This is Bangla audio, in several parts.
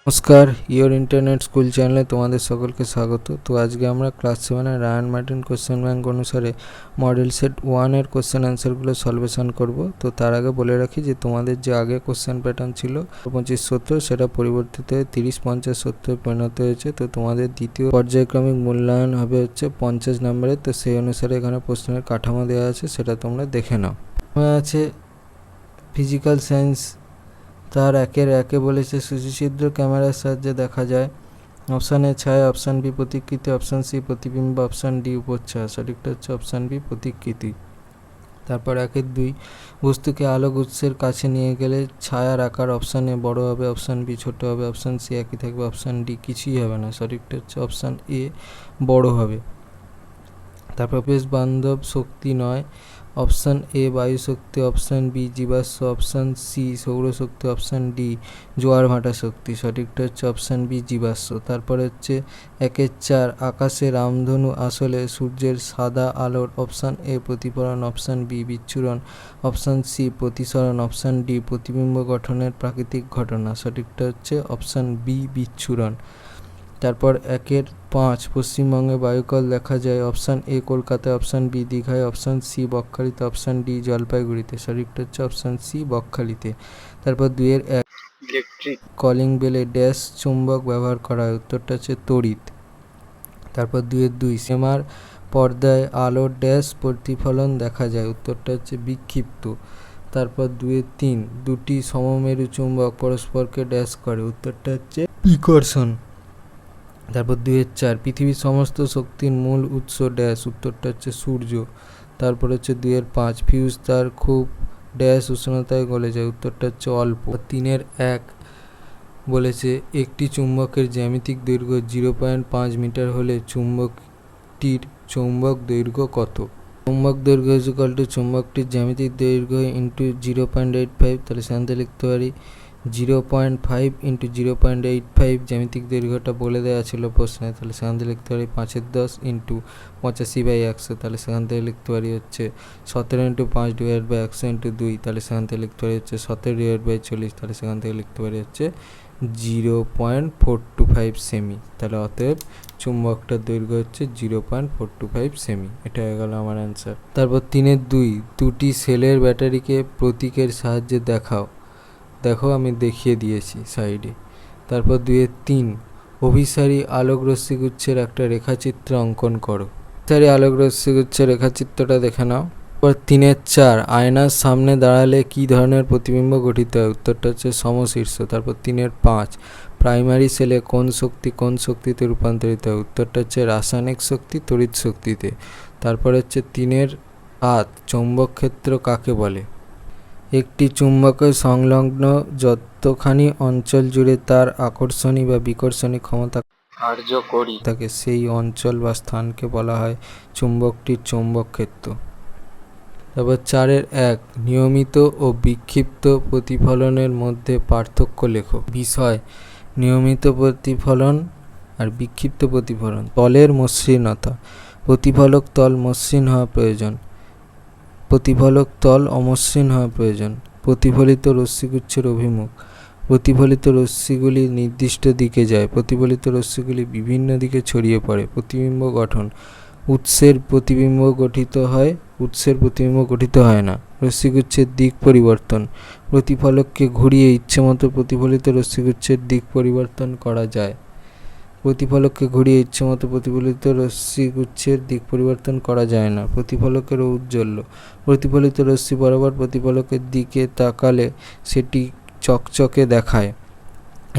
নমস্কার, ইয়োর ইন্টারনেট স্কুল চ্যানেলে তোমাদের সকলকে স্বাগত। তো আজকে আমরা ক্লাস 7-এর রায়ান মার্টিন কোশ্চেন ব্যাংক অনুসারে মডেল সেট 1-এর কোশ্চেন অ্যান্সারগুলো সলভেশন করব। তো তার আগে বলে রাখি যে তোমাদের যে আগে কোশ্চেন প্যাটার্ন ছিল 25-70, সেটা পরিবর্তিত হয়ে 30-50-70 পরিণত হয়েছে। তো তোমাদের দ্বিতীয় পর্যায়ক্রমিক মূল্যায়ন হবে হচ্ছে 50 নম্বরে। তো সেই অনুসারে এখানে প্রশ্নের কাঠামো দেওয়া আছে, সেটা তোমরা দেখে নাও। আছে ফিজিক্যাল সায়েন্স, তার একে বলেছে সূচিছিদ্র ক্যামেরার সাহায্যে দেখা যায়। অপশান এ ছায়া, অপশান বি প্রতিকৃতি, অপশান সি প্রতিবিম্ব, অপশান ডি উপচ্ছায়া। সঠিকটা হচ্ছে অপশান বি প্রতিকৃতি। তারপর 1-2 বস্তুকে আলোক উৎসের কাছে নিয়ে গেলে ছায়ার আকার অপশান এ বড় হবে, অপশান বি ছোট হবে, অপশান সি একই থাকবে, অপশান ডি কিছুই হবে না। সঠিকটা হচ্ছে অপশান এ বড় হবে। তারপর বেশ বান্ধব শক্তি নয়। অপশান এ বায়ু শক্তি, অপশান বি জীবাশ্ম, অপশান সি সৌরশক্তি, অপশান ডি জোয়ার ভাটা শক্তি। সঠিকটা হচ্ছে অপশান বি জীবাশ্ম। তারপরে হচ্ছে 1-4 আকাশে রামধনু আসলে সূর্যের সাদা আলোর অপশান এ প্রতিফলন, অপশান বি বিচ্ছুরণ, অপশান সি প্রতিসরণ, অপশান ডি প্রতিবিম্ব গঠনের প্রাকৃতিক ঘটনা। সঠিকটা হচ্ছে অপশান বি বিচ্ছুরণ। তারপর 1-5 পশ্চিমবঙ্গে বায়ুকল দেখা যায়। অপশান এ কলকাতায়, অপশান বি দীঘায়, অপশান সি বকখালিতে, অপশান ডি জলপাইগুড়িতে। সঠিকটা হচ্ছে অপশান সি বকখালিতে। তারপর 2-1 ইলেকট্রিক কলিং বেলে ড্যাশ চুম্বক ব্যবহার করা হয়। উত্তরটা হচ্ছে তড়িৎ। তারপর 2-2 সিনেমার পর্দায় আলোর ড্যাশ প্রতিফলন দেখা যায়। উত্তরটা হচ্ছে বিক্ষিপ্ত। তারপর 2-3 দুটি সমমেরু চুম্বক পরস্পরকে ড্যাশ করে। উত্তরটা হচ্ছে বিকর্ষণ। তারপর 2-4 পৃথিবীর সমস্ত শক্তির মূল উৎস ড্যাশ। উত্তরটা হচ্ছে সূর্য। তারপর হচ্ছে 2-5 ফিউজ তার খুব ড্যাশ উষ্ণতায় গলে যায়। উত্তরটা হচ্ছে অল্প। 3-1 বলেছে একটি চুম্বকের জ্যামিতিক দৈর্ঘ্য 0.5 মিটার হলে চুম্বকটির চৌম্বক দৈর্ঘ্য কত? চৌম্বক দৈর্ঘ্য ইকুয়াল টু চুম্বকটির জ্যামিতিক দৈর্ঘ্য ইন্টু 0.85। তাহলে সেখানে লিখতে পারি 0.5 ইন্টু 0.85। জ্যামিতিক দৈর্ঘ্যটা বলে দেওয়া ছিল প্রশ্নে, তাহলে সেখান থেকে লিখতে পারি 5-10 ইন্টু 85/100। তাহলে সেখান থেকে লিখতে পারি হচ্ছে 17 ইন্টু 5 ডিভাইড বাই 100 ইন্টু 2। তাহলে সেখান থেকে লিখতে পারি হচ্ছে 17 ডিভাইড বাই 40। তাহলে সেখান থেকে লিখতে পারি হচ্ছে 0.425 সেমি। তাহলে অতএব চুম্বকটার দৈর্ঘ্য হচ্ছে 0.425 সেমি। এটা হয়ে গেল আমার অ্যান্সার। তারপর 3-2 দুটি সেলের ব্যাটারিকে প্রতীকের সাহায্যে দেখাও। দেখো আমি দেখিয়ে দিয়েছি সাইডে। তারপর 2-3 অভিসারী আলোক রশ্মিগুচ্ছের একটা রেখাচিত্র অঙ্কন করো। অভিসারী আলোক রশ্মিগুচ্ছের রেখাচিত্রটা দেখে নাও। তারপর 3-4 আয়নার সামনে দাঁড়ালে কি ধরনের প্রতিবিম্ব গঠিত হয়? উত্তরটা হচ্ছে সমশীর্ষ। তারপর 3-5 প্রাইমারি সেলে কোন শক্তি কোন শক্তিতে রূপান্তরিত হয়? উত্তরটা হচ্ছে রাসায়নিক শক্তি তড়িৎ শক্তিতে। তারপর হচ্ছে 3-7 চৌম্বক ক্ষেত্র কাকে বলে? একটি চুম্বকের সংলগ্ন যতখানি অঞ্চল জুড়ে তার আকর্ষণী বা বিকর্ষণী ক্ষমতা কার্যকরী থাকে সেই অঞ্চল বা স্থানকে বলা হয় চুম্বকটির চৌম্বক ক্ষেত্র। তারপর 4-1 নিয়মিত ও বিক্ষিপ্ত প্রতিফলনের মধ্যে পার্থক্য লেখো। বিষয় নিয়মিত প্রতিফলন আর বিক্ষিপ্ত প্রতিফলন। তলের মসৃণতা, প্রতিফলক তল মসৃণ হওয়া প্রয়োজন, প্রতিফলক তল অমসৃণ হওয়া প্রয়োজন। প্রতিফলিত রশ্মিগুচ্ছের অভিমুখ, প্রতিফলিত রশ্মিগুলি নির্দিষ্ট দিকে যায়, প্রতিফলিত রশ্মিগুলি বিভিন্ন দিকে ছড়িয়ে পড়ে। প্রতিবিম্ব গঠন, উৎসের প্রতিবিম্ব গঠিত হয়, উৎসের প্রতিবিম্ব গঠিত হয় না। রশ্মিগুচ্ছের দিক পরিবর্তন, প্রতিফলককে ঘুরিয়ে ইচ্ছেমতো প্রতিফলিত রশ্মিগুচ্ছের দিক পরিবর্তন করা যায়। প্রতিফলককে ঘুরিয়ে ইচ্ছেমতো প্রতিফলিত রশ্মিগুচ্ছের দিক পরিবর্তন করা যায় না। প্রতিফলকের ঔজ্জ্বল্য, প্রতিফলিত রশ্মি বরাবর প্রতিফলকের দিকে তাকালে সেটি চকচকে দেখায়।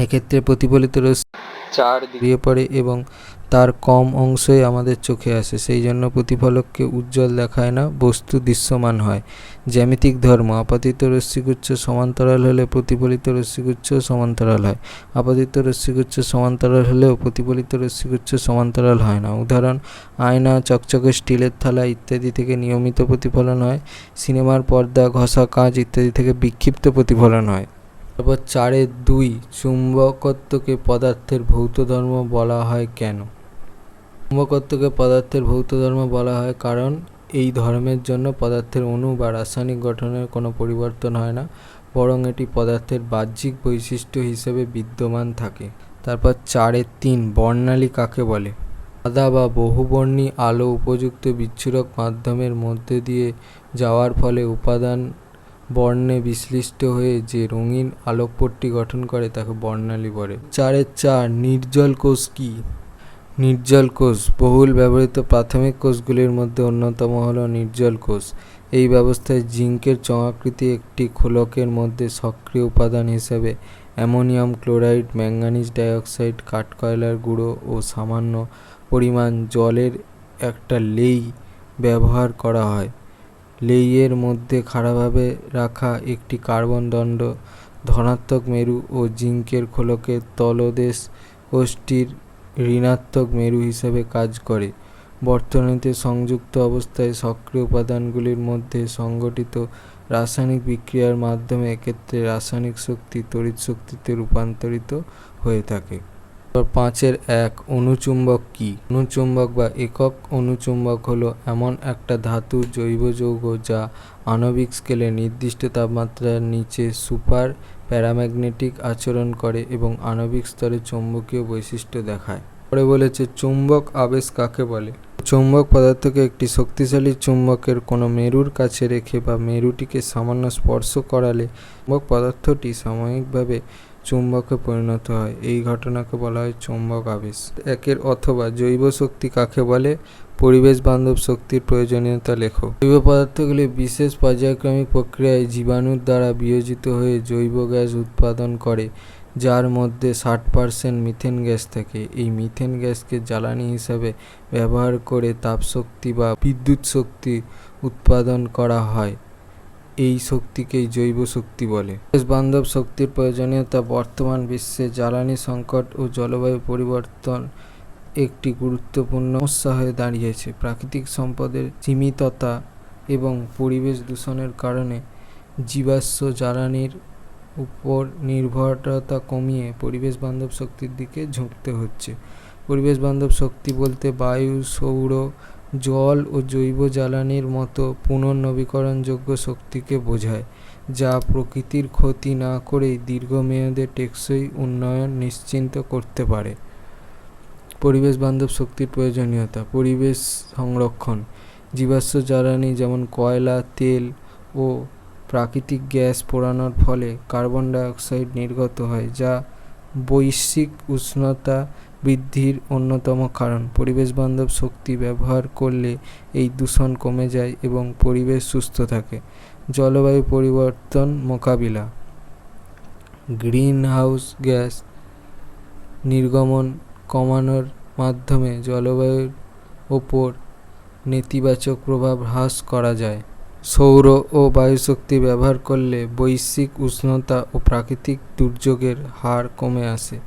এক্ষেত্রে প্রতিফলিত রশ্মি চারদিকে পড়ে এবং তার কম অংশই আমাদের চোখে আসে, সেই জন্য প্রতিফলককে উজ্জ্বল দেখায় না, বস্তু দৃশ্যমান হয়। জ্যামিতিক ধর্ম, আপাতিত রশ্মিগুচ্ছ সমান্তরাল হলে প্রতিফলিত রশ্মিগুচ্ছ সমান্তরাল হয়, আপাতিত রশ্মিগুচ্ছ সমান্তরাল হলেও প্রতিফলিত রশ্মিগুচ্ছ সমান্তরাল হয় না। উদাহরণ আয়না, চকচকে স্টিলের থালা ইত্যাদি থেকে নিয়মিত প্রতিফলন হয়। সিনেমার পর্দা, ঘষা কাঁচ ইত্যাদি থেকে বিক্ষিপ্ত প্রতিফলন হয়। তারপর 4-2 চুম্বকত্বকে পদার্থের ভৌত ধর্ম বলা হয় কেন? চুম্বকত্বকে পদার্থের ভৌত ধর্ম বলা হয় কারণ এই ধর্মের জন্য পদার্থের অণু বা রাসায়নিক গঠনের কোনো পরিবর্তন হয় না, বরং এটি পদার্থের বাহ্যিক বৈশিষ্ট্য হিসেবে বিদ্যমান থাকে। তারপর 4.3 বর্ণালী কাকে বলে? সাদা বা বহুবর্ণী আলো উপযুক্ত বিচ্ছুরক মাধ্যমের মধ্যে দিয়ে যাওয়ার ফলে উপাদান বর্ণে বিশ্লিষ্ট হয়ে যে রঙিন আলোকপট্টি গঠন করে তাকে বর্ণালী বলে। 4.4 নির্জল কোষ কি? নির্জল কোষ বহুল ব্যবহৃত প্রাথমিক কোষগুলির মধ্যে অন্যতম হল নির্জল কোষ। এই ব্যবস্থায় জিঙ্কের চঙাকৃতি একটি খোলকের মধ্যে সক্রিয় উপাদান হিসেবে অ্যামোনিয়াম ক্লোরাইড, ম্যাঙ্গানিজ ডাইঅক্সাইড, কাঠকয়লার গুঁড়ো ও সামান্য পরিমাণ জলের একটা লেই ব্যবহার করা হয়। লেইয়ের মধ্যে খাড়াভাবে রাখা একটি কার্বন দণ্ড ধনাত্মক মেরু ও জিঙ্কের খোলকের তলদেশ কোষটির ঋণাত্মক মেরু হিসেবে কাজ করে। বর্তনীতে সংযুক্ত অবস্থায় সক্রিয় উপাদানগুলির মধ্যে সংঘটিত রাসায়নিক বিক্রিয়ার মাধ্যমে এক্ষেত্রে রাসায়নিক শক্তি তড়িৎ শক্তিতে রূপান্তরিত হয়ে থাকে। 5.1 অণুচুম্বক কি? অণুচুম্বক বা একক অণুচুম্বক হলো এমন একটা ধাতু জৈব যৌগ যা আণবিক স্কেলে নির্দিষ্ট তাপমাত্রার নিচে সুপার প্যারাম্যাগনেটিক আচরণ করে এবং আণবিক স্তরে চৌম্বকীয় বৈশিষ্ট্য দেখায়। পরে বলেছে চৌম্বক আবেশ কাকে বলে? চৌম্বক পদার্থকে একটি শক্তিশালী চুম্বকের কোনো মেরুর কাছে রেখে বা মেরুটিকে সামান্য স্পর্শ করালে চৌম্বক পদার্থটি সাময়িকভাবে চুম্বকে পরিণত হয়। এই ঘটনাকে বলা হয় চৌম্বক আবেশ। একের অথবা জৈব শক্তি কাকে বলে? পরিবেশ বান্ধব শক্তির প্রয়োজনীয়তা লেখো। জৈব পদার্থগুলি বিশেষ পর্যায়ক্রমিক প্রক্রিয়ায় জীবাণুর দ্বারা বিয়োজিত হয়ে জৈব গ্যাস উৎপাদন করে, যার মধ্যে 60% মিথেন গ্যাস থাকে। এই মিথেন গ্যাসকে জ্বালানি হিসাবে ব্যবহার করে তাপশক্তি বা বিদ্যুৎ শক্তি উৎপাদন করা হয়। এই শক্তিকেই জৈব শক্তি বলে। পরিবেশ বান্ধব শক্তির প্রয়োজনীয়তা বর্তমান বিশ্বে জ্বালানি সংকট ও জলবায়ু পরিবর্তন একটি গুরুত্বপূর্ণ সমস্যা হয়ে দাঁড়িয়েছে। প্রাকৃতিক সম্পদের সীমিততা এবং পরিবেশ দূষণের কারণে জীবাশ্ম জ্বালানির উপর নির্ভরতা কমিয়ে পরিবেশ বান্ধব শক্তির দিকে ঝুঁকতে হচ্ছে। পরিবেশ বান্ধব শক্তি বলতে বায়ু, সৌর, জল ও জৈব জ্বালানির মতো পুনর্নবীকরণযোগ্য শক্তিকে বোঝায়, যা প্রকৃতির ক্ষতি না করেই দীর্ঘমেয়াদে টেকসই উন্নয়ন নিশ্চিত করতে পারে। পরিবেশ বান্ধব শক্তির প্রয়োজনীয়তা। পরিবেশ সংরক্ষণ। জীবাশ্ম জ্বালানি যেমন কয়লা, তেল ও প্রাকৃতিক গ্যাস পোড়ানোর ফলে কার্বন ডাইঅক্সাইড নির্গত হয়, যা বৈশ্বিক উষ্ণতা বৃদ্ধির অন্যতম কারণ। পরিবেশ বান্ধব শক্তি ব্যবহার করলে এই দূষণ কমে যায় এবং পরিবেশ সুস্থ থাকে। জলবায়ু পরিবর্তন মোকাবিলা। গ্রিনহাউস গ্যাস নির্গমন কমানোর মাধ্যমে জলবায়ুর ওপর নেতিবাচক প্রভাব হ্রাস করা যায়। সৌর ও বায়ুশক্তি ব্যবহার করলে বৈশ্বিক উষ্ণতা ও প্রাকৃতিক দুর্যোগের হার কমে আসে।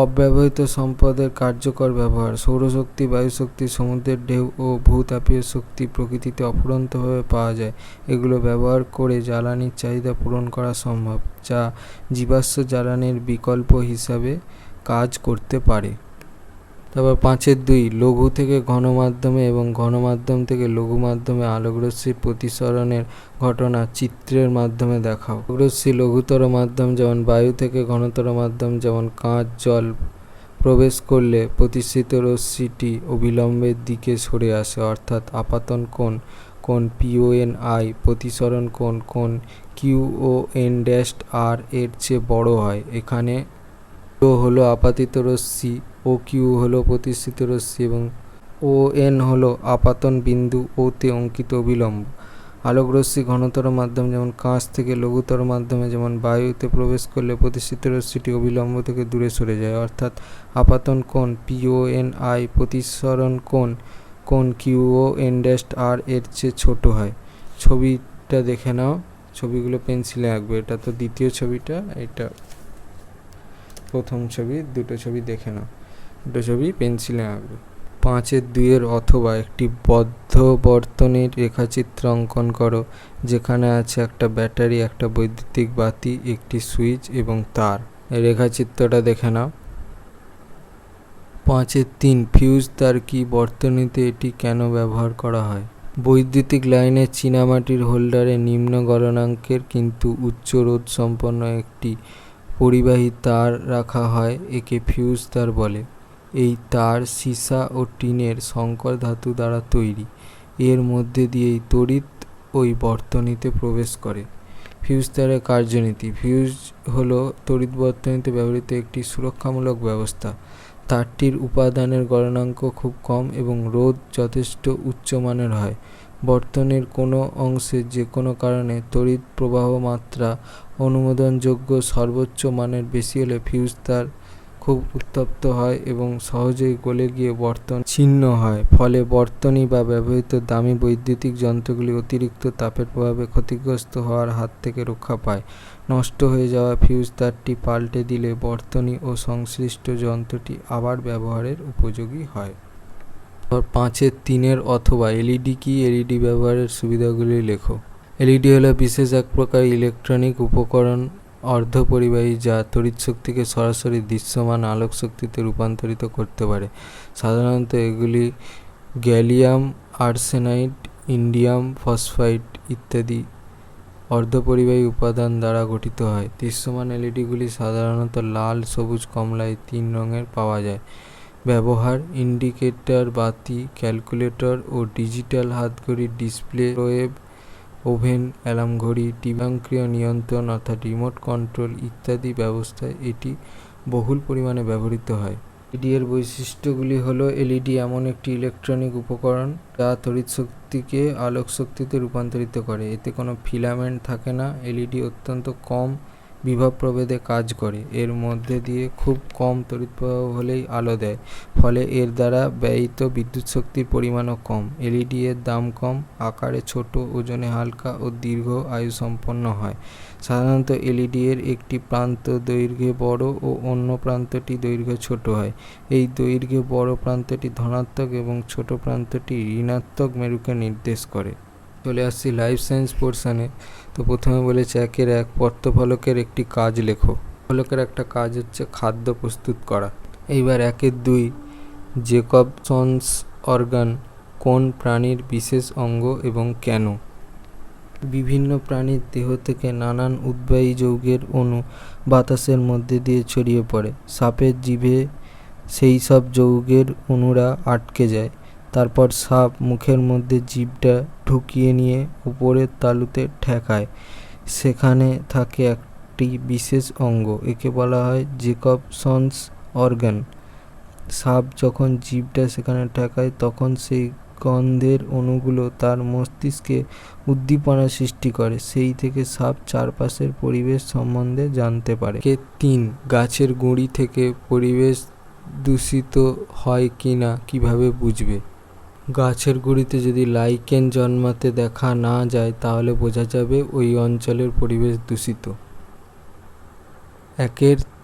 অব্যবহৃত সম্পদের কার্যকর ব্যবহার। সৌরশক্তি, বায়ুশক্তি, সমুদ্রের ঢেউ ও ভূতাপীয় শক্তি প্রকৃতিতে অফুরন্তভাবে পাওয়া যায়। এগুলো ব্যবহার করে জ্বালানির চাহিদা পূরণ করা সম্ভব, যা জীবাশ্ম জ্বালানির বিকল্প হিসাবে কাজ করতে পারে। তারপর 5.2 লঘু থেকে ঘন মাধ্যমে এবং ঘন মাধ্যম থেকে লঘু মাধ্যমে আলোকরশ্মির প্রতিসরণের ঘটনা চিত্রের মাধ্যমে দেখাও। আলোকরশ্মি লঘুতর মাধ্যম যেমন বায়ু থেকে ঘনতর মাধ্যম যেমন কাঁচ, জল প্রবেশ করলে প্রতিসৃত রশ্মিটি অবিলম্বের দিকে সরে আসে, অর্থাৎ আপাতন কোণ PON-I, প্রতিসরণ কোণ QON-R এর চেয়ে বড় হয়। এখানে O হলো আপাতিত রশ্মি, OQ হলো প্রতিসৃত রশ্মি এবং ON হলো আপাতন বিন্দু O তে অঙ্কিত অবিলম্ব। আলোকরশ্মি ঘনতর মাধ্যম যেমন কাঁচ থেকে লঘুতর মাধ্যমে যেমন বায়ুতে প্রবেশ করলে প্রতিসৃত রশ্মিটি অবিলম্ব থেকে দূরে সরে যায়, অর্থাৎ আপাতন কোণ PON-I প্রতিসরণ কোণ QON-R এর চেয়ে ছোট হয়। ছবিটা দেখে নাও, ছবিগুলো পেন্সিলে আঁকবে। এটা তো দ্বিতীয় ছবিটা, এটা প্রথম ছবি। দুটো ছবি দেখে নাও, দুটো ছবি পেন্সিলে আঁকবে। 5.2 অথবা একটি বদ্ধ বর্তনীর রেখাচিত্র অঙ্কন করো, যেখানে আছে একটা ব্যাটারি, একটা বৈদ্যুতিক বাতি, একটি সুইচ এবং তার। এই রেখাচিত্রটা দেখে নাও। 5.3 ফিউজ তার কি? বর্তনীতে এটি কেন ব্যবহার করা হয়? বৈদ্যুতিক লাইনে চীনামাটির হোল্ডারে নিম্ন গলনাঙ্কের কিন্তু উচ্চ রোধ সম্পন্ন একটি পরিবাহী তার রাখা হয়, একে ফিউজ তার বলে। এই তার সীসা ও টিনের সংকর ধাতু দ্বারা তৈরি। এর মধ্যে দিয়েই তড়িৎ ওই বর্তনীতে প্রবেশ করে। ফিউজ তারের কার্যনীতি। ফিউজ হলো তড়িৎ বর্তনীতে ব্যবহৃত একটি সুরক্ষামূলক ব্যবস্থা। তারটির উপাদানের গলনাঙ্ক খুব কম এবং রোধ যথেষ্ট উচ্চমানের হয়। বর্তনীর কোনো অংশে যে কোনো কারণে তড়িৎ প্রবাহ মাত্রা অনুমোদনযোগ্য সর্বোচ্চ মানের বেশি হলে ফিউজ তার খুব উত্তপ্ত হয় এবং সহজেই গলে গিয়ে বর্তনী ছিন্ন হয়। ফলে বর্তনী বা ব্যবহৃত দামি বৈদ্যুতিক যন্ত্রগুলি অতিরিক্ত তাপের প্রভাবে ক্ষতিগ্রস্ত হওয়ার হাত থেকে রক্ষা পায়। নষ্ট হয়ে যাওয়া ফিউজ তারটি পাল্টে দিলে বর্তনী ও সংশ্লিষ্ট যন্ত্রটি আবার ব্যবহারের উপযোগী হয়। 5-3 অথবা এলইডি কি? এলইডি ব্যবহারের সুবিধাগুলি লেখো। এলইডি হলো বিশেষ এক প্রকার ইলেকট্রনিক উপকরণ অর্ধপরিবাহী যা তড়িৎ শক্তিকে সরাসরি দৃশ্যমান আলোক শক্তিতে রূপান্তরিত করতে পারে। সাধারণত এগুলি গ্যালিয়াম আর্সেনাইড, ইন্ডিয়াম ফসফাইড ইত্যাদি অর্ধপরিবাহী উপাদান দ্বারা গঠিত হয়। দৃশ্যমান এলইডিগুলি সাধারণত লাল, সবুজ, কমলা এই 3 রঙের পাওয়া যায়। ব্যবহার: ইন্ডিকেটর বাতি, ক্যালকুলেটর ও ডিজিটাল হাতঘড়ির ডিসপ্লে, ওয়েব, ওভেন, অ্যালার্ম ঘড়ি, স্বয়ংক্রিয় নিয়ন্ত্রণ অর্থাৎ রিমোট কন্ট্রোল ইত্যাদি ব্যবস্থায় এটি বহুল পরিমাণে ব্যবহৃত হয়। এলইডি এর বৈশিষ্ট্যগুলি হলো: এলইডি এমন একটি ইলেকট্রনিক উপকরণ যা তড়িৎ শক্তিকে আলোক শক্তিতে রূপান্তরিত করে। এতে কোনো ফিলামেন্ট থাকে না। এলইডি অত্যন্ত কম বিভব প্রভেদে কাজ করে। এর মধ্যে দিয়ে খুব কম তড়িৎ প্রবাহ হলেই আলো দেয়, ফলে এর দ্বারা ব্যয়িত বিদ্যুৎ শক্তির পরিমাণও কম। এলইডি এর দাম কম, আকারে ছোট, ওজনে হালকা ও দীর্ঘ আয়ু সম্পন্ন হয়। সাধারণত এলইডি এর একটি প্রান্ত দৈর্ঘ্যে বড় ও অন্য প্রান্তটি দৈর্ঘ্যে ছোট হয়। এই দৈর্ঘ্যে বড় প্রান্তটি ধনাত্মক এবং ছোট প্রান্তটি ঋণাত্মক মেরুকে নির্দেশ করে। চলে আসছি লাইফ সায়েন্স পোর্শনে। তো প্রথমে বলেছে 1 পত্রফলকের একটি কাজ লেখো। ফলকের একটা কাজ হচ্ছে খাদ্য প্রস্তুত করা। এইবার 2 জেকবসন্স অর্গান কোন প্রাণীর বিশেষ অঙ্গ এবং কেন? বিভিন্ন প্রাণীর দেহ থেকে নানান উদ্বায়ী যৌগের অণু বাতাসের মধ্যে দিয়ে ছড়িয়ে পড়ে। সাপের জিভে সেই সব যৌগের অণুরা আটকে যায়। তারপর সাপ মুখের মধ্যে জিভটা ঢুকিয়ে নিয়ে উপরের তালুতে ঠেকায়। সেখানে থাকে একটি বিশেষ অঙ্গ, একে বলা হয় জেকবসন্স অর্গান। সাপ যখন জিভটা সেখানে ঠেকায় তখন সেই গন্ধের অণুগুলো তার মস্তিষ্কে উদ্দীপনা সৃষ্টি করে। সেই থেকে সাপ চারপাশের পরিবেশ সম্বন্ধে জানতে পারে। 3 গাছের গুঁড়ি থেকে পরিবেশ দূষিত হয় কিনা কিভাবে বুঝবে? গাছের গুঁড়িতে যদি লাইকেন জন্মাতে দেখা না যায় তাহলে বোঝা যাবে ওই অঞ্চলের পরিবেশ দূষিত।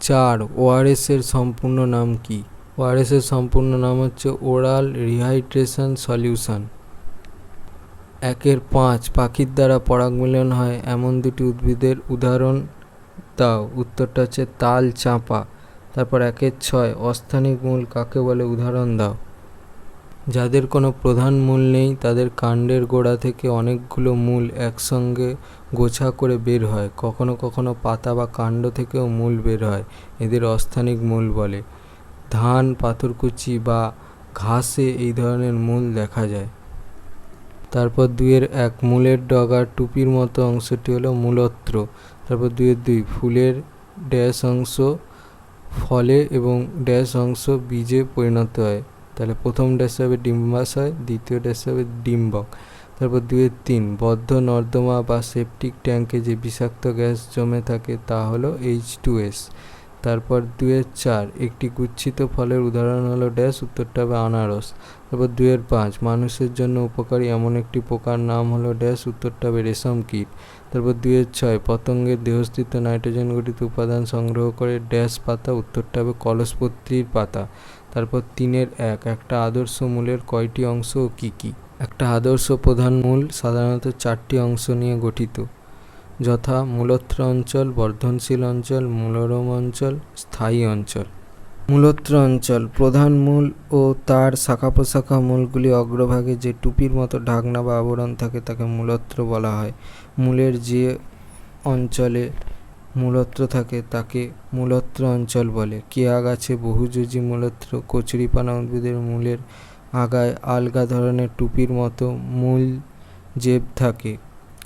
4 ওআরএস এর সম্পূর্ণ নাম কি? ওআরএস এর সম্পূর্ণ নাম হচ্ছে ওরাল রিহাইড্রেশন সলিউশন। 5 পাখির দ্বারা পরাগমিলন হয় এমন 2টি উদ্ভিদের উদাহরণ দাও। উত্তরটা হচ্ছে তাল, চাঁপা। তারপর 6 অস্থানিক মূল কাকে বলে? উদাহরণ দাও। যাদের কোনো প্রধান মূল নেই তাদের কাণ্ডের গোড়া থেকে অনেকগুলো মূল একসঙ্গে গোছা করে বের হয়। কখনো কখনো পাতা বা কাণ্ড থেকেও মূল বের হয়, এদের অস্থানিক মূল বলে। ধান, পাথরকুচি বা ঘাসে এই ধরনের মূল দেখা যায়। তারপর 2 মূলের ডগার টুপির মতো অংশটি হলো মূলত্র। তারপর 2 ফুলের ড্যাশ অংশ ফলে এবং ড্যাশ অংশ বীজে পরিণত হয়। তাহলে প্রথম ড্যাশ হবে ডিম্বাশয়, দ্বিতীয় ড্যাশ হবে ডিম্বক। তারপর 3 বদ্ধ নর্দমা বা সেপটিক ট্যাঙ্কে যে বিষাক্ত গ্যাস জমে থাকে তা হলো H2S। তারপর 4 একটি গুচ্ছিত ফলের উদাহরণ হলো ড্যাশ, উত্তরটা হবে আনারস। তারপর 5 মানুষের জন্য উপকারী এমন একটি পোকার নাম হলো ড্যাশ, উত্তরটা হবে রেশম কীট। তারপর 6 পতঙ্গের দেহস্থিত নাইট্রোজেন গঠিত উপাদান সংগ্রহ করে ড্যাশ পাতা, উত্তরটা হবে কলসপত্রীর পাতা। তারপর 3 একটা আদর্শ মূলের কয়টি অংশ ও কী কী? একটা আদর্শ প্রধান মূল সাধারণত 4টি অংশ নিয়ে গঠিত, যথা মূলত্র অঞ্চল, বর্ধনশীল অঞ্চল, মূলরম অঞ্চল, স্থায়ী অঞ্চল। মূলত্র অঞ্চল প্রধান মূল ও তার শাখা প্রশাখা মূলগুলি অগ্রভাগে যে টুপির মতো ঢাকনা বা আবরণ থাকে তাকে মূলত্র বলা হয়। মূলের যে অঞ্চলে মূলত্র থাকে তাকে মূলত্র অঞ্চল বলে। কেয়া গাছে বহুযোজী মূলত্র, কচুরিপানা উদ্ভিদের মূলের আগায় আলগা ধরনের টুপির মতো মূল জেব থাকে।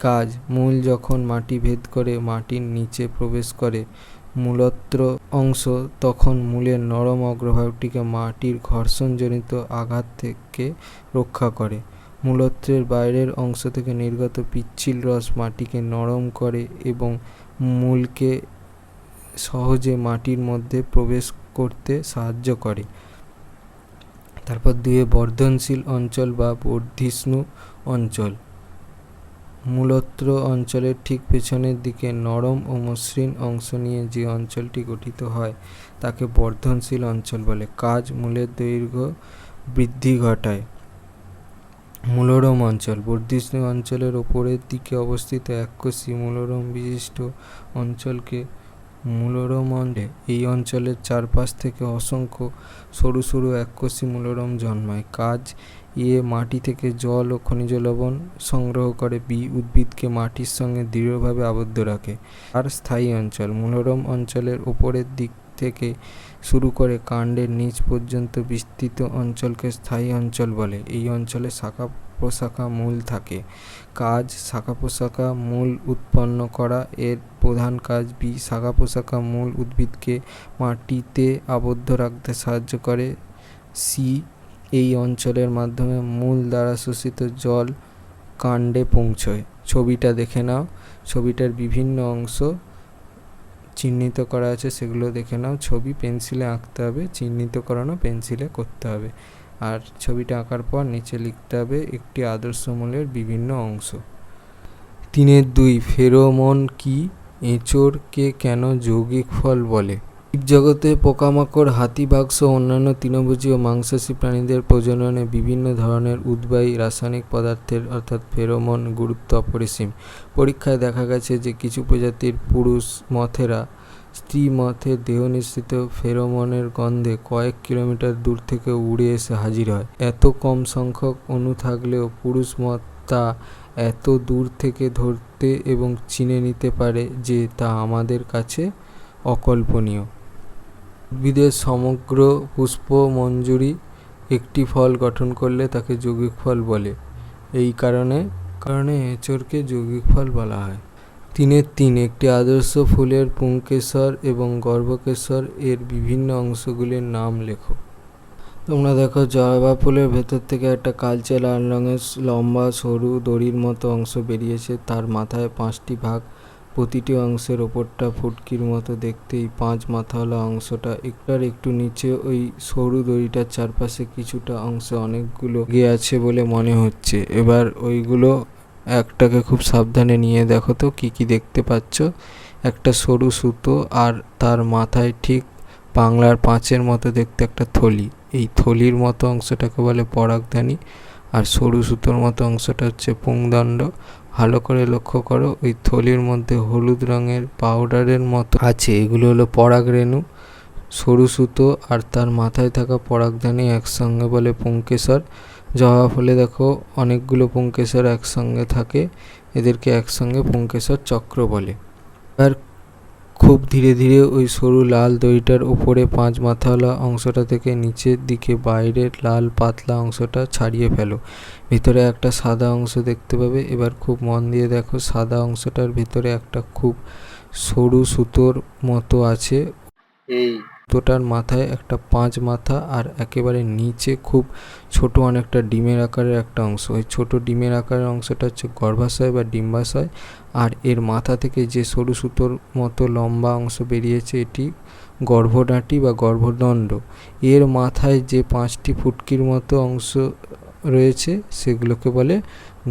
কাজ মূল যখন মাটি ভেদ করে মাটির নিচে প্রবেশ করে মূলত্র অংশ, তখন মূলের নরম অগ্রভাগটিকে মাটির ঘর্ষণজনিত আঘাত থেকে রক্ষা করে। মূলত্রের বাইরের অংশ থেকে নির্গত পিচ্ছিল রস মাটিকে নরম করে এবং মূলকে সহজে মাটির মধ্যে প্রবেশ করতে সাহায্য করে। তারপর বর্ধনশীল অঞ্চল বা বর্ধিষ্ণু অঞ্চল। মূলত্র অঞ্চলের ঠিক পেছনের দিকে নরম ও মসৃণ অংশ নিয়ে যে অঞ্চলটি গঠিত হয় তাকে বর্ধনশীল অঞ্চল বলে। কাজ মূলের দৈর্ঘ্য বৃদ্ধি ঘটায়। মূলরম অঞ্চল বর্ধিষ্ণু অঞ্চলের ওপরের দিকে অবস্থিত এককোষী মূলরম বিশিষ্ট অঞ্চলকে মূলরম বলে। এই অঞ্চলের চারপাশ থেকে অসংখ্য সরু সরু এককোষী মূলরম জন্মায়। কাজ মাটি থেকে জল ও খনিজ লবণ সংগ্রহ করে। উদ্ভিদকে মাটির সঙ্গে দৃঢ়ভাবে আবদ্ধ রাখে। আর স্থায়ী অঞ্চল মূলরম অঞ্চলের ওপরের দিক থেকে শুরু করে কাণ্ডের নিচ পর্যন্ত বিস্তৃত অঞ্চলকে স্থায়ী অঞ্চল বলে। এই অঞ্চলে শাখা প্রশাখা মূল থাকে। কাজ শাখা প্রশাখা মূল উৎপন্ন করা। এর প্রধান কাজ শাখা প্রশাখা মূল উদ্ভিদকে মাটিতে আবদ্ধ রাখতে সাহায্য করে। এই অঞ্চলের মাধ্যমে মূল দ্বারা শোষিত জল কাণ্ডে পৌঁছয়। ছবিটা দেখে নাও। ছবিটার বিভিন্ন অংশ চিহ্নিত করা আছে, সেগুলো দেখে নাও। ছবি পেন্সিলে আঁকতে হবে, চিহ্নিত করানো পেন্সিলে করতে হবে। আর ছবিটা আঁকার পর নিচে লিখতে হবে একটি আদর্শ মূলের বিভিন্ন অংশ। 3.2 ফেরোমন কি? এঁচোড়কে কেন যৌগিক ফল বলে? জীবজগতে পোকামাকড়, হাতি, বাঘ সহ অন্যান্য তৃণভোজী ও মাংসাশী প্রাণীদের প্রজননে বিভিন্ন ধরনের উদ্বায়ী রাসায়নিক পদার্থের অর্থাৎ ফেরোমন গুরুত্ব অপরিসীম। পরীক্ষায় দেখা গেছে যে কিছু প্রজাতির পুরুষ মথেরা স্ত্রী মথের দেহ নিঃসৃত ফেরোমনের গন্ধে কয়েক কিলোমিটার দূর থেকে উড়ে এসে হাজির হয়। এত কম সংখ্যক অণু থাকলেও পুরুষ মথ তা এত দূর থেকে ধরতে এবং চিনে নিতে পারে যে তা আমাদের কাছে অকল্পনীয়। উদ্ভিদের সমগ্র পুষ্পমঞ্জরি একটি ফল গঠন করলে তাকে যৌগিক ফল বলে। এই কারণে এঁচোড়কে যৌগিক ফল বলা হয়। 3.3 একটি আদর্শ ফুলের পুংকেশর এবং গর্ভকেশর এর বিভিন্ন অংশগুলির নাম লেখো। তোমরা দেখো, জবা ফুলের ভেতর থেকে একটা কালচে লাল রঙের লম্বা সরু দড়ির মতো অংশ বেরিয়েছে। তার মাথায় 5টি ভাগ, প্রতিটি অংশের ওপরটা ফুটকির মতো দেখতে। এই 5 মাথাওয়ালা অংশটা একটু নিচে। ওই সরু দড়িটার চারপাশে কিছুটা অংশে অনেকগুলো গে আছে বলে মনে হচ্ছে। এবার ওইগুলো একটাকে খুব সাবধানে নিয়ে দেখো তো কি কি দেখতে পাচ্ছ। একটা সরু সুতো, আর তার মাথায় ঠিক বাংলার 5-এর মতো দেখতে একটা থলি। এই থলির মতো অংশটাকে বলে পরাগধানী, আর সরু সুতোর মতো অংশটা হচ্ছে পুংদণ্ড। ভালো করে লক্ষ্য করো, ওই থলির মধ্যে হলুদ রঙের পাউডারের মতো আছে, এগুলো হলো পরাগরেণু। সরু সুতো আর তার মাথায় থাকা পরাগধানী একসঙ্গে বলে পুংকেশর। জবা ফুলে দেখো অনেকগুলো পুংকেশর একসঙ্গে থাকে, এদেরকে একসঙ্গে পুংকেশর চক্র বলে। আর খুব ধীরে ধীরে ওই সরু লাল দড়িটার উপরে 5 মাথাওয়ালা অংশটা থেকে নিচের দিকে বাইরের লাল পাতলা অংশটা ছাড়িয়ে ফেলো। ভিতরে একটা সাদা অংশ দেখতে পাবে। এবার খুব মন দিয়ে দেখো, সাদা অংশটার ভিতরে একটা খুব সরু সুতোর মতো আছে। এই সুতোটার মাথায় একটা 5 মাথা, আর একেবারে নিচে খুব ছোট অনেকটা ডিমের আকারের একটা অংশ। ওই ছোট ডিমের আকারের অংশটা হচ্ছে গর্ভাশয় বা ডিম্বাশয়। আর এর মাথা থেকে যে সরু সুতোর মতো লম্বা অংশ বেরিয়েছে এটি গর্ভনালী বা গর্ভদণ্ড। এর মাথায় যে 5টি ফুটকির মতো অংশ রয়েছে সেগুলোকে বলে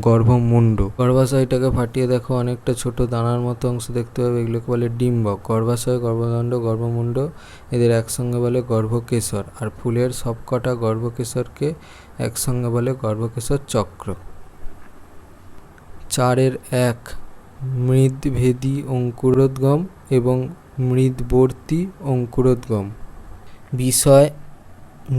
গর্ভমুণ্ড। গর্ভাশয়টাকে ফাটিয়ে দেখো, অনেকটা ছোট দানার মতো অংশ দেখতে পাবে, এগুলোকে বলে ডিম্বক। গর্ভাশয়, গর্ভদণ্ড, গর্ভমুণ্ড এদের একসঙ্গে বলে গর্ভকেশর। আর ফুলের সবকটা গর্ভকেশরকে একসঙ্গে বলে গর্ভকেশর চক্র। 4.1 মৃদভেদী অঙ্কুরোদ্গম এবং মৃদবর্তী অঙ্কুরোদ্গম। বিষয়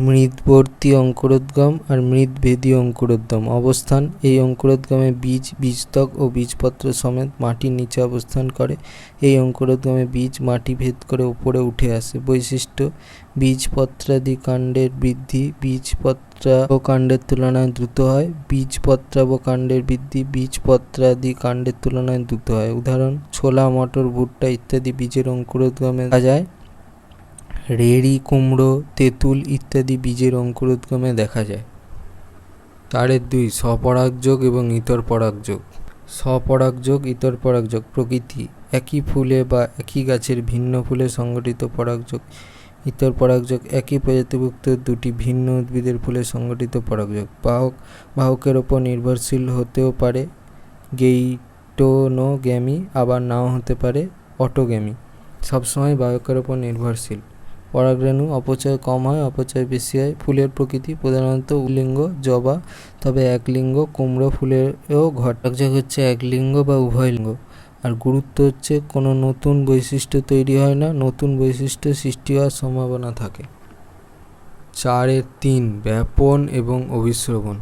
মৃদবর্তী অঙ্কুরোদ্গম আর মৃদভেদী অঙ্কুরোদ্গম। অবস্থান: এই অঙ্কুরোদ্গমে বীজ, বীজত্বক ও বীজপত্র সমেত মাটির নিচে অবস্থান করে। এই অঙ্কুরোদ্গমে বীজ মাটি ভেদ করে উপরে উঠে আসে। বৈশিষ্ট্য: বীজপত্রাদি কাণ্ডের বৃদ্ধি বীজপত্রাব কাণ্ডের তুলনায় দ্রুত হয়। বীজপত্রাব কাণ্ডের বৃদ্ধি বীজপত্রাদি কাণ্ডের তুলনায় দ্রুত হয়। উদাহরণ: ছোলা, মটর, ভুট্টা ইত্যাদি বীজের অঙ্কুরোদ্গমে দেখা যায়। রেড়ি, কুমড়ো, তেঁতুল ইত্যাদি বীজের অঙ্কুরোদ্গমে দেখা যায়। 4.2 স্বপরাগযোগ এবং ইতর পরাগযোগ। স্বপরাগযোগ, ইতর পরাগযোগ। প্রকৃতি: একই ফুলে বা একই গাছের ভিন্ন ফুলে সংঘটিত পরাগযোগ। ইতর পরাগযোগ: একই প্রজাতিভুক্ত দুটি ভিন্ন উদ্ভিদের ফুলে সংঘটিত পরাগযোগ। বাহক: বাহকের ওপর নির্ভরশীল হতেও পারে গেইটোনোগ্যামি, আবার নাও হতে পারে অটোগ্যামি। সবসময় বাহকের ওপর নির্ভরশীল। পরাগরেণু: অপচয় কম হয়, অপচয় বেশি হয়। ফুলের প্রকৃতি: প্রধানত উলিঙ্গ, জবা, তবে একলিঙ্গ কুমড়ো ফুলেও ঘটে। পরাগযোগ হচ্ছে একলিঙ্গ বা উভয় লিঙ্গ। আর গুরুত্ব হচ্ছে কোনো নতুন বৈশিষ্ট্য তৈরি হয় না, নতুন বৈশিষ্ট্য সৃষ্টি হওয়ার সম্ভাবনা থাকে। 4.3 ব্যাপন এবং অভিস্রবণ।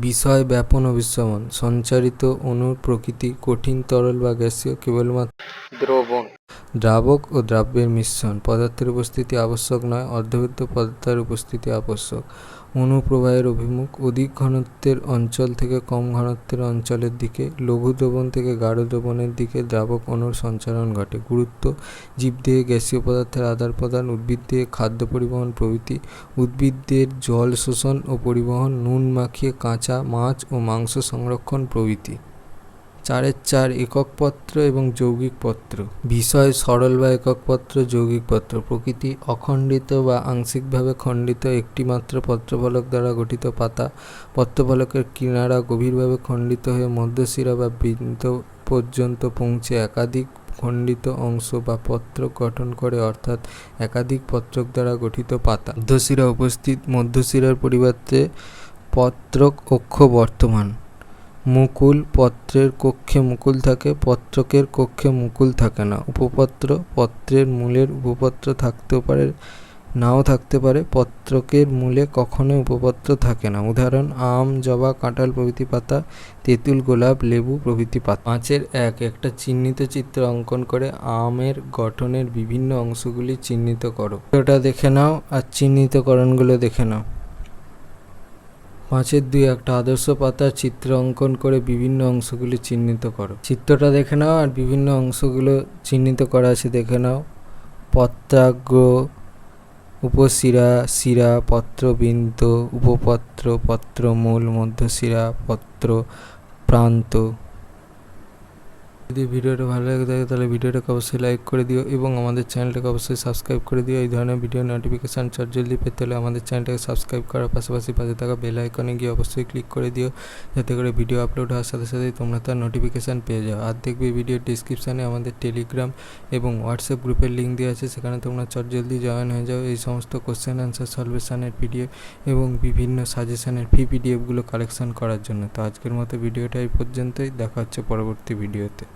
বিষয় ব্যাপন অভিস্রবণ: সঞ্চারিত অণুর প্রকৃতি: কঠিন, তরল বা গ্যাসীয়, কেবলমাত্র দ্রবণ, দ্রাবক ও দ্রাব্যের মিশ্রণ। পদার্থের উপস্থিতি আবশ্যক নয়, অর্ধবৃত্ত পদার্থের উপস্থিতি আবশ্যক। অণু প্রবাহের অভিমুখ: অধিক ঘনত্বের অঞ্চল থেকে কম ঘনত্বের অঞ্চলের দিকে, লঘু দ্রবণ থেকে গাঢ় দ্রবণের দিকে দ্রাবক অণুর সঞ্চারণ ঘটে। গুরুত্ব: জীবদেহে গ্যাসীয় পদার্থের আদান প্রদান, উদ্ভিদদেহে খাদ্য পরিবহন প্রভৃতি। উদ্ভিদদের জল শোষণ ও পরিবহন, নুন মাখিয়ে কাঁচা মাছ ও মাংস সংরক্ষণ প্রভৃতি। 4.4 একক পত্র এবং যৌগিক পত্র। বিষয় সরল বা একক পত্র, যৌগিক পত্র। প্রকৃতি: অখণ্ডিত বা আংশিকভাবে খণ্ডিত একটি মাত্র পত্রফলক দ্বারা গঠিত পাতা। পত্রফলকের কিনারা গভীরভাবে খণ্ডিত হয়ে মধ্যশিরা বা বৃন্ত পর্যন্ত পৌঁছে একাধিক খণ্ডিত অংশ বা পত্রক গঠন করে, অর্থাৎ একাধিক পত্রক দ্বারা গঠিত পাতা। মধ্যশিরা উপস্থিত, মধ্যশিরার পরিবর্তে পত্রক অক্ষ বর্তমান। মুকুল: পত্রের কক্ষে মুকুল থাকে, পত্রকের কক্ষে মুকুল থাকে না। উপপত্র: পত্রের মূলের উপপত্র থাকতেও পারে, নাও থাকতে পারে। পত্রকের মূলে কখনোই উপপত্র থাকে না। উদাহরণ: আম, জবা, কাঁঠাল প্রভৃতি পাতা, তেঁতুল, গোলাপ, লেবু প্রভৃতি পাতা। 5.1 একটা চিহ্নিত চিত্র অঙ্কন করে আমের গঠনের বিভিন্ন অংশগুলি চিহ্নিত করো। ওটা দেখে নাও আর চিহ্নিতকরণগুলো দেখে নাও। 5.2 একটা আদর্শ পাতার চিত্র অঙ্কন করে বিভিন্ন অংশগুলি চিহ্নিত করো। চিত্রটা দেখে নাও আর বিভিন্ন অংশগুলো চিহ্নিত করা আছে দেখে নাও। পত্রাগ্র, উপশিরা, শিরা, পত্রবিন্দু, উপপত্র, পত্রমূল, মধ্যশিরা, পত্র প্রান্ত। যদি ভিডিওটা ভালো লাগে থাকে তাহলে ভিডিওটাকে অবশ্যই লাইক করে দিও এবং আমাদের চ্যানেলটাকে অবশ্যই সাবস্ক্রাইব করে দিও। এই ধরনের ভিডিও নোটিফিকেশান জলদি পেতে হলে আমাদের চ্যানেলটাকে সাবস্ক্রাইব করার পাশাপাশি পাশে থাকা বেল আইকনে গিয়ে অবশ্যই ক্লিক করে দিও, যাতে করে ভিডিও আপলোড হওয়ার সাথে সাথেই তোমরা তার নোটিফিকেশান পেয়ে যাও। আর দেখবে ভিডিওর ডিসক্রিপশানে আমাদের টেলিগ্রাম এবং হোয়াটসঅ্যাপ গ্রুপের লিঙ্ক দেওয়া আছে, সেখানে তোমরা জলদি জয়েন হয়ে যাও এই সমস্ত কোশ্চেন অ্যান্সার সলভেশনের পিডিএফ এবং বিভিন্ন সাজেশনের পিডিএফগুলো কালেকশন করার জন্য। তো আজকের মতো ভিডিওটা এই পর্যন্তই, দেখা হচ্ছে পরবর্তী ভিডিওতে।